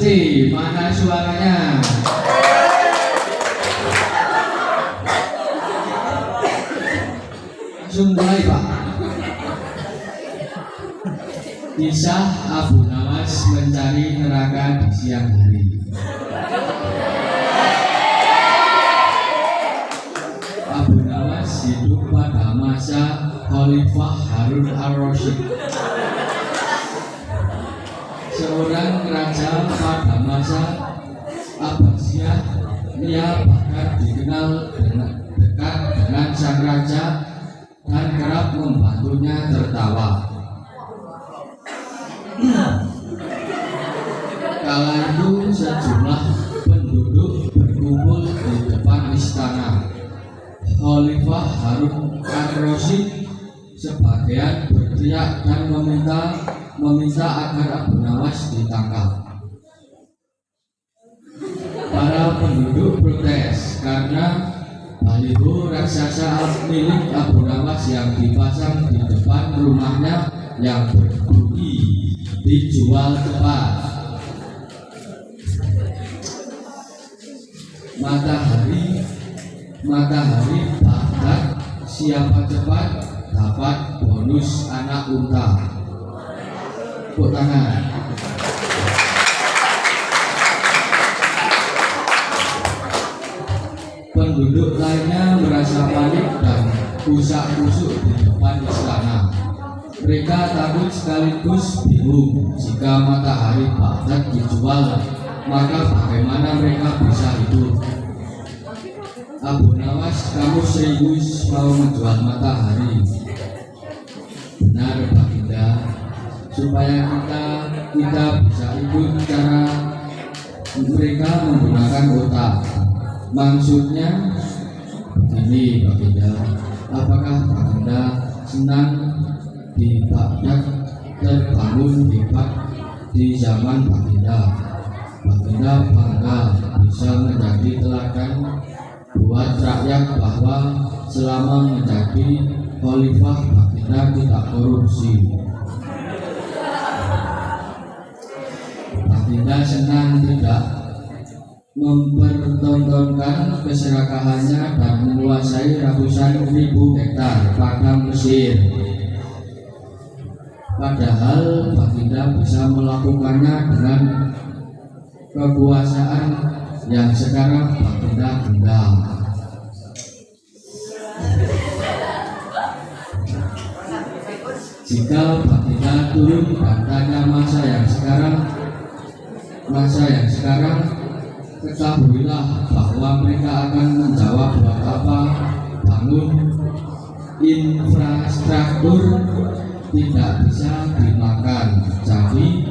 C, mana suaranya? Langsung mulai Pak. Kisah Abu Nawas mencari neraka di siang hari. Abu Nawas hidup pada masa Khalifah Harun al-Rasyid, seorang raja pada masa Abbasiyah. Ia bahkan dikenal dekat dengan sang raja dan kerap membantunya tertawa. Kala itu sejumlah penduduk berkumpul di depan istana Khalifah Harun al-Rasyid. Sebagian berteriak dan meminta agar Abu Nawas ditangkap. Para penduduk protes karena baliho raksasa milik Abu Nawas yang dipasang di depan rumahnya yang berbunyi dijual cepat. Matahari Baghdad, siapa cepat dapat bonus anak unta. Tepuk tangan. Penduduk lainnya merasa panik dan kusak-kusuk di depan istana. Mereka takut sekaligus bingung. Jika matahari Baghdad dijual, maka bagaimana mereka bisa hidup? Abu Nawas, kamu serius mau menjual matahari? Benar Baginda, supaya kita bisa ikut cara mereka menggunakan otak. Maksudnya begini Baginda, apakah Baginda senang di Baghdad terbangun hebat di zaman Baginda? Baginda bangga bisa menjadi teladan buat rakyat bahwa selama menjadi khalifah Baginda tidak korupsi. Baginda senang tidak mempertontonkan keserakahannya dan menguasai ratusan ribu hektar padang Mesir. Padahal Baginda bisa melakukannya dengan kekuasaan yang sekarang Baginda genggam. Jika Baginda turun dan tanya masa yang sekarang, ketahuilah bahwa mereka akan menjawab buat apa bangun infrastruktur tidak bisa dimakan. Jadi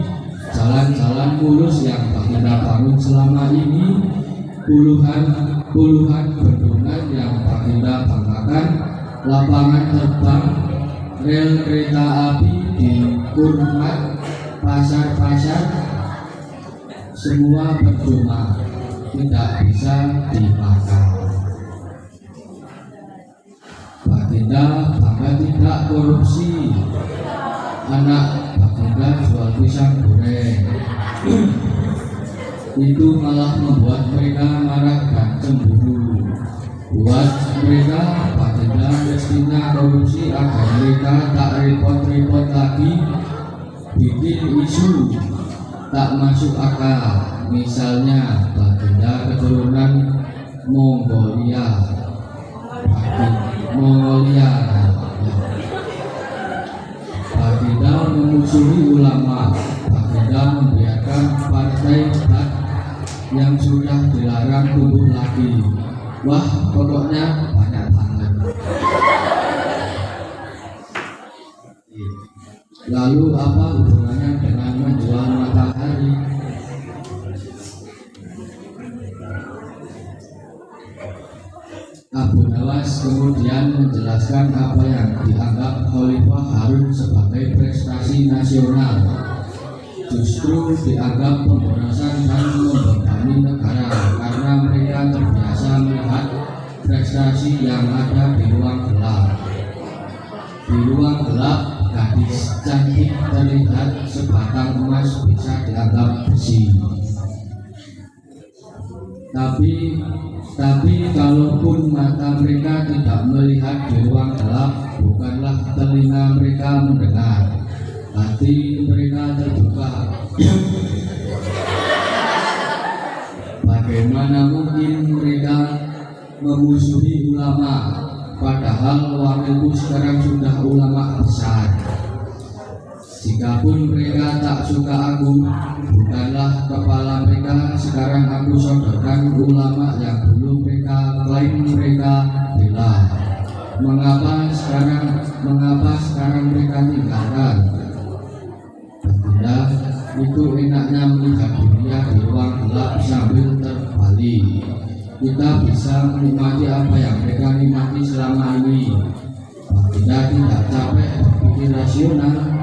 jalan-jalan mulus yang Baginda bangun selama ini, puluhan bendungan yang Baginda banggakan, lapangan terbang, rel kereta api di Kurmat, pasar-pasar, semua percuma, tidak bisa dimakan. Baginda bangga tidak korupsi. Anak Baginda jual pisang goreng. Itu malah membuat mereka marah dan cemburu. Buat mereka Baginda mestinya korupsi agar mereka tak repot-repot lagi bikin isu tak masuk akal. Misalnya Baginda keturunan Mongolia. Baginda memusuhi ulama. Baginda membiarkan partai yang sudah dilarang tumbuh lagi. Wah, pokoknya banyak banget. Lalu apa hubungannya dengan menjual matahari? Abu Nawas kemudian menjelaskan apa yang dianggap Khalifah Harun sebagai prestasi nasional justru dianggap pemborosan dan membebani negara karena mereka terbiasa melihat prestasi yang ada di ruang gelap. Di ruang gelap, gadis cantik terlihat sebatang emas bisa dianggap besi. Tapi kalaupun mata mereka tidak melihat di ruang gelap, bukanlah telinga mereka mendengar, hati mereka terbuka. Bagaimana mungkin mereka memusuhi ulama, padahal wakilku sekarang sudah ulama besar. Jikapun mereka tak suka aku, bukanlah kepala mereka, sekarang aku sodorkan ulama yang dulu mereka klaim mereka bela. Mengapa sekarang mereka tinggalkan? Baginda, itu enaknya melihat dunia di ruang gelap sambil terbalik. Kita bisa menikmati apa yang mereka nikmati selama ini. Baginda tidak capek berpikir rasional.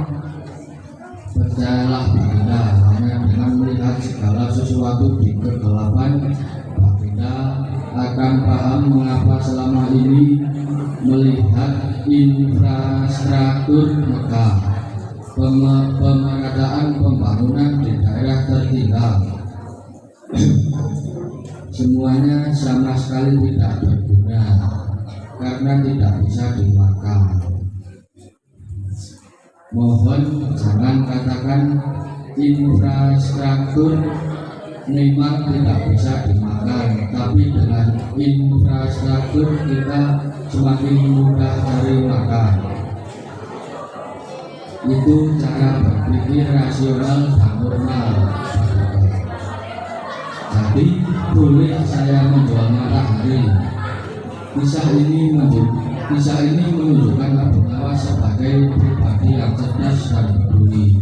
Percayalah Baginda, hanya dengan melihat segala sesuatu di kegelapan, Baginda akan paham mengapa selama ini melihat infrastruktur megah, pemerataan pembangunan di daerah tertinggal, semuanya sama sekali tidak berguna karena tidak bisa dimakan. Mohon jangan katakan infrastruktur memang tidak bisa dimakan, tapi dengan infrastruktur kita semakin mudah cari makan. Itu cara berpikir rasional dan normal. Jadi boleh saya menjual matahari. Kisah ini menunjukkan Abu Nawas sebagai pribadi yang cerdas dan peduli.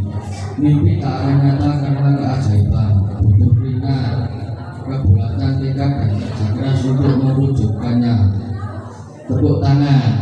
Mimpi tak akan nyata karena keajaiban, butuh keringat, kebulatan tekad dan kerja keras untuk mewujudkannya. Tepuk tangan.